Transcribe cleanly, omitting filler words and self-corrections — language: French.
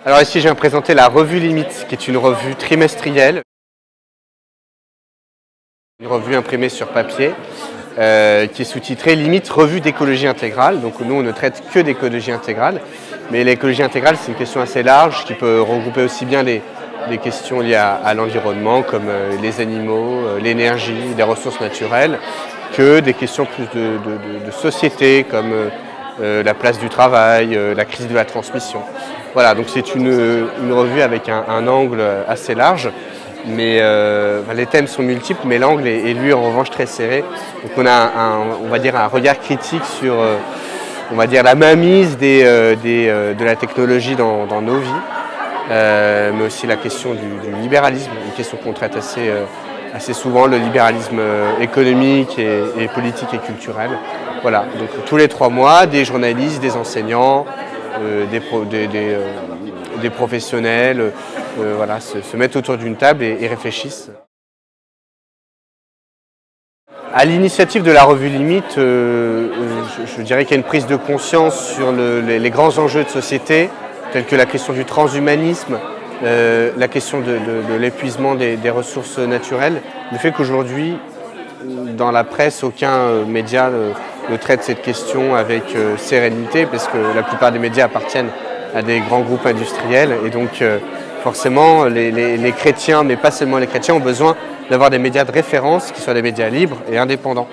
Alors ici, je viens présenter la revue Limite, qui est une revue trimestrielle. Une revue imprimée sur papier, qui est sous-titrée Limite, revue d'écologie intégrale. Donc nous, on ne traite que d'écologie intégrale. Mais l'écologie intégrale, c'est une question assez large, qui peut regrouper aussi bien les questions liées à l'environnement, comme les animaux, l'énergie, les ressources naturelles, que des questions plus de société, comme la place du travail, la crise de la transmission. Voilà, donc c'est une revue avec un angle assez large, mais les thèmes sont multiples, mais l'angle est lui en revanche très serré. Donc on a on va dire un regard critique sur on va dire la mainmise de la technologie dans nos vies, mais aussi la question du libéralisme, une question qu'on traite assez souvent, le libéralisme économique et politique et culturel. Voilà, donc tous les 3 mois, des journalistes, des enseignants, des professionnels voilà, se mettent autour d'une table et réfléchissent. À l'initiative de la revue Limite, je dirais qu'il y a une prise de conscience sur les grands enjeux de société, tels que la question du transhumanisme, la question de l'épuisement des ressources naturelles, le fait qu'aujourd'hui, dans la presse, aucun média ne traite cette question avec sérénité, parce que la plupart des médias appartiennent à des grands groupes industriels, et donc forcément les chrétiens, mais pas seulement les chrétiens, ont besoin d'avoir des médias de référence qui soient des médias libres et indépendants.